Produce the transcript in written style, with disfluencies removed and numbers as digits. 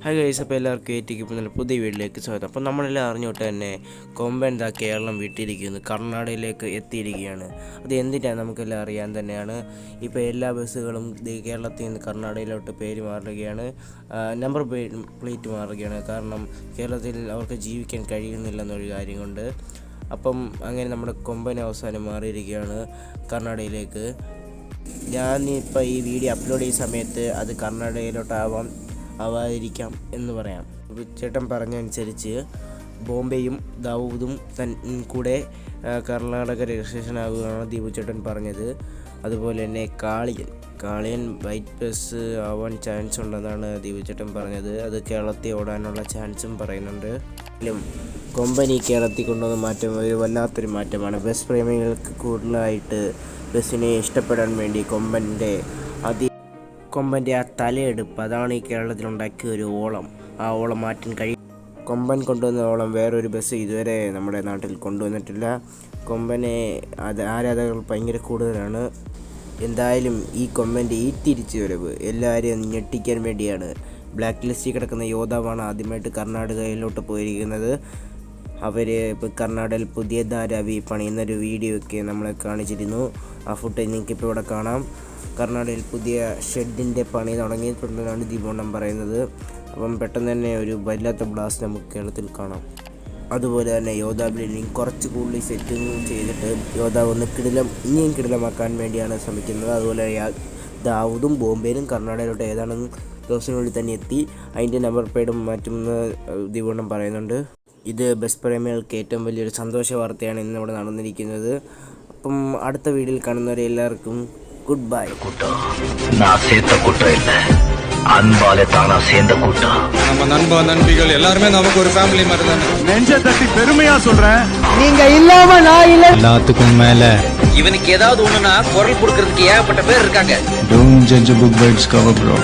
Hi guys, അപ്പോൾ എല്ലാവർക്കും ഏറ്റവും പുതിയ വീട്ടിലേക്ക് സ്വാഗതം. അപ്പോൾ നമ്മളെല്ലാം അറിഞ്ഞോട്ട് തന്നെ കൊമ്പൻ കേരളം വിട്ടിരിക്കുന്നു, കർണാടകയിലേക്ക് എത്തിയിരിക്കുകയാണ്. അത് എന്തിനാണ് നമുക്കെല്ലാം അറിയാൻ തന്നെയാണ്. ഇപ്പോൾ എല്ലാ ബസ്സുകളും കേരളത്തിൽ നിന്ന് കർണാടകയിലോട്ട് പേര് മാറുകയാണ്, നമ്പർ പ്ലേറ്റ് മാറുകയാണ്. കാരണം കേരളത്തിൽ അവർക്ക് ജീവിക്കാൻ കഴിയുന്നില്ലെന്നൊരു കാര്യം കൊണ്ട്. അപ്പം അങ്ങനെ നമ്മുടെ കൊമ്പൻ അവസാനം മാറിയിരിക്കുകയാണ് കർണാടകയിലേക്ക്. ഞാനിപ്പോൾ ഈ വീഡിയോ അപ്ലോഡ് ചെയ്യുന്ന സമയത്ത് അത് കർണാടകയിലോട്ടാവാതിരിക്കാം എന്ന് പറയാം. ചേട്ടൻ പറഞ്ഞനുസരിച്ച് ബോംബെയും ദാവൂദും കൂടെ കർണാടക രജിസ്ട്രേഷൻ ആകുകയാണ് ദീപു ചേട്ടൻ പറഞ്ഞത്. അതുപോലെ തന്നെ കാളിയൻ വൈറ്റ് ബസ് ആവാൻ ചാൻസ് ഉണ്ടെന്നാണ് ദീപു ചേട്ടൻ പറഞ്ഞത്. അത് കേരളത്തിൽ ഓടാനുള്ള ചാൻസും പറയുന്നുണ്ട്. കൊമ്പനി കേരളത്തിൽ കൊണ്ടുവന്ന മാറ്റം ഒരു വല്ലാത്തൊരു മാറ്റമാണ്. ബസ് പ്രേമികൾക്ക് കൂടുതലായിട്ട് ബസ്സിനെ ഇഷ്ടപ്പെടാൻ വേണ്ടി കൊമ്പൻ്റെ ആ തലയെടുപ്പ്, അതാണ് ഈ കേരളത്തിലുണ്ടാക്കിയ ഒരു ഓളം. ആ ഓളം മാറ്റാൻ കഴിയും. കൊമ്പൻ കൊണ്ടുവന്ന ഓളം വേറൊരു ബസ് ഇതുവരെ നമ്മുടെ നാട്ടിൽ കൊണ്ടുവന്നിട്ടില്ല. കൊമ്പനെ ആരാധകർ ഭയങ്കര കൂടുതലാണ്. എന്തായാലും ഈ കൊമ്പൻ്റെ ഈ തിരിച്ചുവരവ് എല്ലാവരെയും ഞെട്ടിക്കാൻ വേണ്ടിയാണ്. ബ്ലാക്ക് ലിസ്റ്റിൽ കിടക്കുന്ന യോദ്ധാവാണ് ആദ്യമായിട്ട് കർണാടകയിലോട്ട് പോയിരിക്കുന്നത്. അവർ ഇപ്പോൾ കർണാടകയിൽ പുതിയ ധാരാവി പണിയുന്നൊരു വീഡിയോ ഒക്കെ നമ്മളെ കാണിച്ചിരുന്നു. ആ ഫുട്ടേജ് നിങ്ങൾക്കിപ്പോൾ ഇവിടെ കാണാം. കർണാടകയിൽ പുതിയ ഷെഡിൻ്റെ പണി തുടങ്ങിയിട്ടുണ്ടെന്നാണ് ദീപോണ്ണം പറയുന്നത്. അപ്പം പെട്ടെന്ന് തന്നെ ഒരു വല്ലാത്ത ബ്ലാസ്റ്റ് നമുക്ക് കേരളത്തിൽ കാണാം. അതുപോലെ തന്നെ യോദ്ധാവിൽ ഇനിയും കുറച്ച് കൂടുതൽ സെറ്റിംഗ് ചെയ്തിട്ട് യോദ്ധാവ് ഇനിയും കിടിലമാക്കാൻ വേണ്ടിയാണ് ശ്രമിക്കുന്നത്. അതുപോലെ ദാവൂദും ബോംബെയിലും കർണാടകയിലോട്ട് ഏതാണെന്ന് ദിവസത്തിനുള്ളിൽ തന്നെ എത്തി. അതിൻ്റെ നമ്പർ പ്ലേറ്റും മാറ്റുമെന്ന് ദീപോണ്ണം പറയുന്നുണ്ട്. ഇത് ബസ് പ്രേമികൾക്ക് ഏറ്റവും വലിയൊരു സന്തോഷ വാർത്തയാണ് ഇന്നിവിടെ നടന്നിരിക്കുന്നത്. അപ്പം അടുത്ത വീഡിയോയിൽ കാണുന്നവരെ എല്ലാവർക്കും குட் பை. நான் சேர்த்த கூட்டம் இல்ல, அன்பாலே தானா சேர்ந்த கூட்டம். நம்ம நண்பிகள் எல்லாருமே நமக்கு ஒரு ஃபேமிலி மாதிரி தானே. நெஞ்ச தட்டி பெருமையா சொல்றேன், நீங்க இல்லாம நான் இல்ல. எல்லாத்துக்கும் மேல இவனுக்கு ஏதாவது ஒண்ணுனா குரல் கொடுக்கறதுக்கு ஏகப்பட்ட பேர் இருக்காங்க. Don't judge a book by its cover, bro.